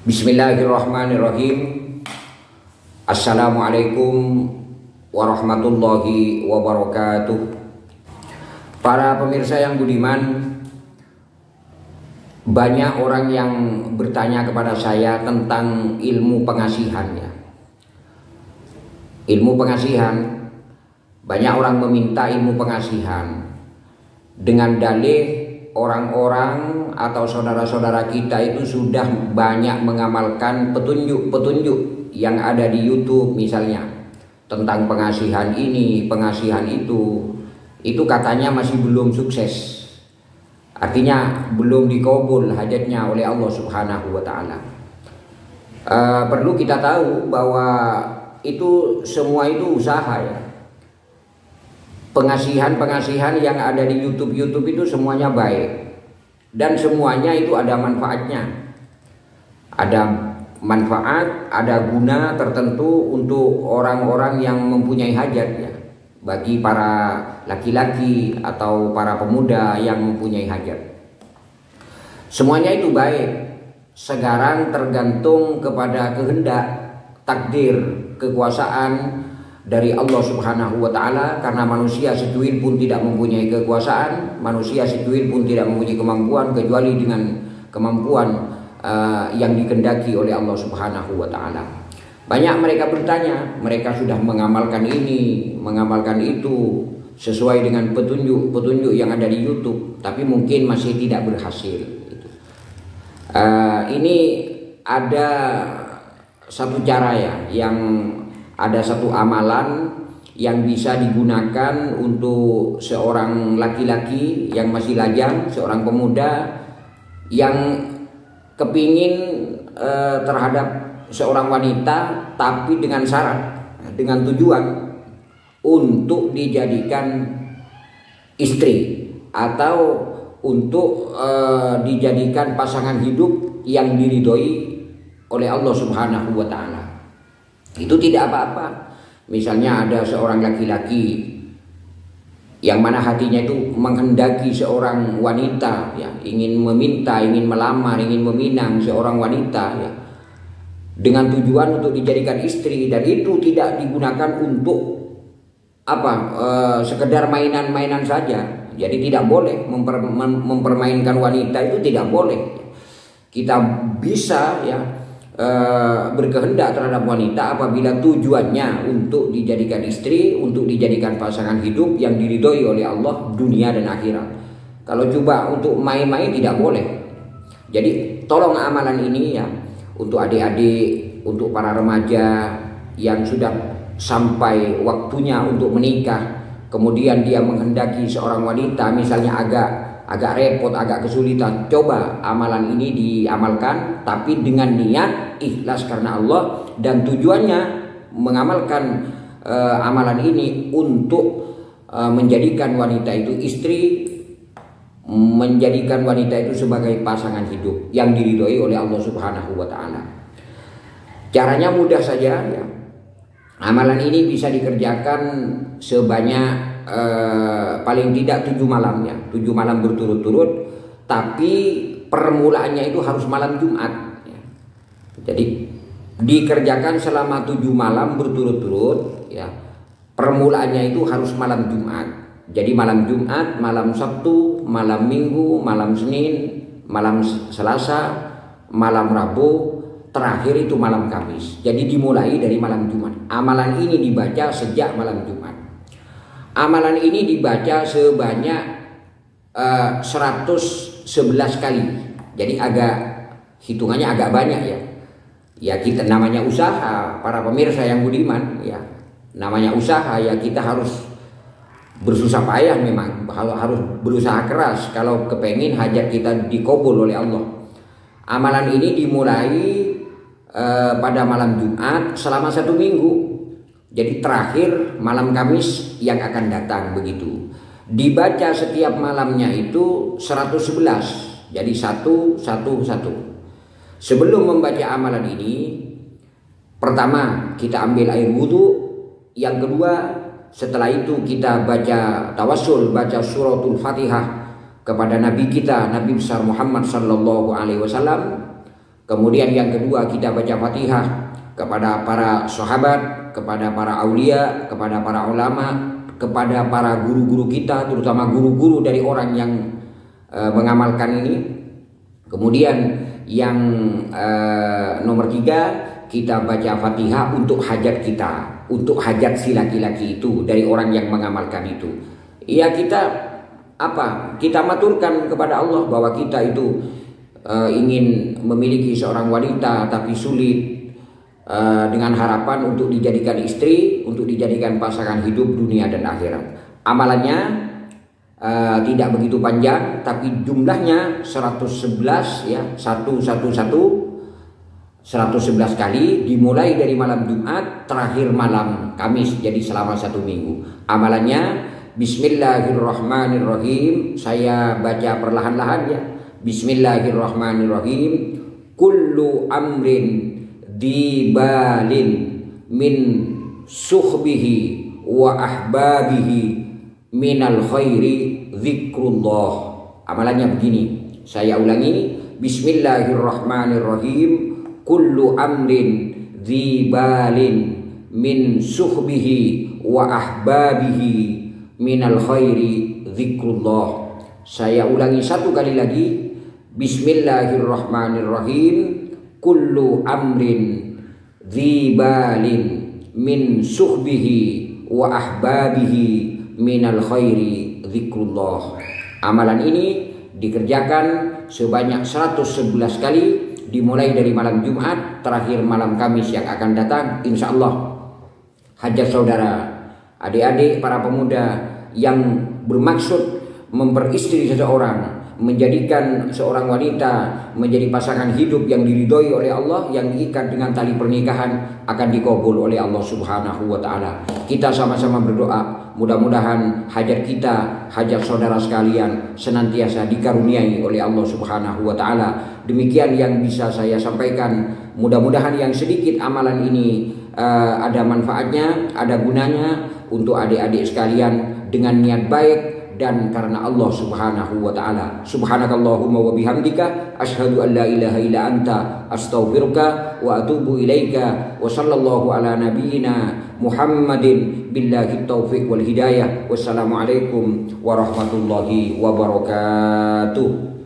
Bismillahirrahmanirrahim. Assalamualaikum warahmatullahi wabarakatuh. Para pemirsa yang budiman, banyak orang yang bertanya kepada saya tentang ilmu pengasihan ya. Ilmu pengasihan, banyak orang meminta ilmu pengasihan dengan dalih orang-orang atau saudara-saudara kita itu sudah banyak mengamalkan petunjuk-petunjuk yang ada di YouTube misalnya tentang pengasihan ini, pengasihan itu katanya masih belum sukses. Artinya belum dikabul hajatnya oleh Allah Subhanahu wa taala. Perlu kita tahu bahwa itu semua itu usaha ya. Pengasihan yang ada di YouTube itu semuanya baik dan semuanya itu ada manfaatnya. Ada manfaat, ada guna tertentu untuk orang-orang yang mempunyai hajat ya. Bagi para laki-laki atau para pemuda yang mempunyai hajat. Semuanya itu baik. Sekarang tergantung kepada kehendak, takdir, kekuasaan dari Allah Subhanahu wa taala, karena manusia secuil pun tidak mempunyai kekuasaan, manusia secuil pun tidak mempunyai kemampuan kecuali dengan kemampuan yang dikehendaki oleh Allah Subhanahu wa taala. Banyak mereka bertanya, mereka sudah mengamalkan ini, mengamalkan itu sesuai dengan petunjuk yang ada di YouTube, tapi mungkin masih tidak berhasil. Ini ada satu cara ya, yang ada satu amalan yang bisa digunakan untuk seorang laki-laki yang masih lajang, seorang pemuda yang kepingin terhadap seorang wanita, tapi dengan syarat, dengan tujuan untuk dijadikan istri atau untuk dijadikan pasangan hidup yang diridhoi oleh Allah Subhanahu wa taala. Itu tidak apa-apa. Misalnya ada seorang laki-laki yang mana hatinya itu menghendaki seorang wanita ya, ingin meminta, ingin melamar, ingin meminang seorang wanita ya, dengan tujuan untuk dijadikan istri, dan itu tidak digunakan untuk sekedar mainan-mainan saja. Jadi tidak boleh mempermainkan wanita, itu tidak boleh. Kita bisa ya berkehendak terhadap wanita apabila tujuannya untuk dijadikan istri, untuk dijadikan pasangan hidup yang diridhoi oleh Allah dunia dan akhirat. Kalau coba untuk main-main tidak boleh. Jadi tolong amalan ini ya untuk adik-adik, untuk para remaja yang sudah sampai waktunya untuk menikah, kemudian dia menghendaki seorang wanita misalnya agak repot, agak kesulitan, coba amalan ini diamalkan tapi dengan niat ikhlas karena Allah, dan tujuannya mengamalkan amalan ini untuk menjadikan wanita itu istri, menjadikan wanita itu sebagai pasangan hidup yang diridhoi oleh Allah Subhanahu wa taala. Caranya mudah saja ya. Amalan ini bisa dikerjakan sebanyak paling tidak 7 malam ya, 7 malam berturut-turut, tapi permulaannya itu harus malam Jumat ya. Jadi dikerjakan selama 7 malam berturut-turut ya. Permulaannya itu harus malam Jumat. Jadi malam Jumat, malam Sabtu, malam Minggu, malam Senin, malam Selasa, malam Rabu, terakhir itu malam Kamis. Jadi dimulai dari malam Jumat. Amalan ini dibaca sejak malam Jumat. Amalan ini dibaca sebanyak 111 kali. Jadi hitungannya agak banyak ya. Ya kita namanya usaha, para pemirsa yang budiman ya. Namanya usaha ya, kita harus bersusah payah, memang harus berusaha keras kalau kepengin hajat kita dikabul oleh Allah. Amalan ini dimulai pada malam Jumat selama 1 minggu. Jadi terakhir malam Kamis yang akan datang begitu. Dibaca setiap malamnya itu 111. Jadi 111. Sebelum membaca amalan ini, pertama kita ambil air wudhu. Yang kedua, setelah itu kita baca tawassul, baca suratul Fatihah kepada Nabi kita, Nabi besar Muhammad sallallahu alaihi wasallam. Kemudian yang kedua, kita baca Fatihah kepada para sahabat, kepada para aulia, kepada para ulama, kepada para guru-guru kita, terutama guru-guru dari orang yang mengamalkan ini. Kemudian yang nomor 3, kita baca Fatihah untuk hajat kita, untuk hajat si laki-laki itu dari orang yang mengamalkan itu. Ya, kita maturkan kepada Allah bahwa kita itu ingin memiliki seorang wanita tapi sulit, dengan harapan untuk dijadikan istri, untuk dijadikan pasangan hidup dunia dan akhirat. Amalannya tidak begitu panjang, tapi jumlahnya 111 ya, 111 kali, dimulai dari malam Jumat, terakhir malam Kamis, jadi selama 1 minggu. Amalannya Bismillahirrahmanirrahim. Saya baca perlahan-lahan ya. Bismillahirrahmanirrahim. Kullu amrin dibalin min suhbihi wa ahbabihi minal khairi zikrullah. Amalannya begini, saya ulangi. Bismillahirrahmanirrahim. Kullu amrin dibalin min suhbihi wa ahbabihi minal khairi zikrullah. Saya ulangi 1 kali lagi. Bismillahirrahmanirrahim. Kullu amrin dzibalin min suhbihi wa ahbabihi minal khairi zikrullah. Amalan ini dikerjakan sebanyak 111 kali, dimulai dari malam Jumat, terakhir malam Kamis yang akan datang. Insya Allah hajat saudara, adik-adik, para pemuda yang bermaksud memperistri seseorang, menjadikan seorang wanita menjadi pasangan hidup yang diridhoi oleh Allah, yang diikat dengan tali pernikahan, akan dikabul oleh Allah Subhanahu wa taala. Kita sama-sama berdoa, mudah-mudahan hajat kita, hajat saudara sekalian senantiasa dikaruniai oleh Allah Subhanahu wa taala. Demikian yang bisa saya sampaikan. Mudah-mudahan yang sedikit amalan ini ada manfaatnya, ada gunanya untuk adik-adik sekalian dengan niat baik dan karena Allah Subhanahu wa taala. Subhanakallahumma wa bihamdika asyhadu an la ilaha illa anta astaghfiruka wa atubu ilaika. Wa sallallahu ala nabiyyina Muhammadin billahi taufiq wal hidayah. Wassalamualaikum warahmatullahi wabarakatuh.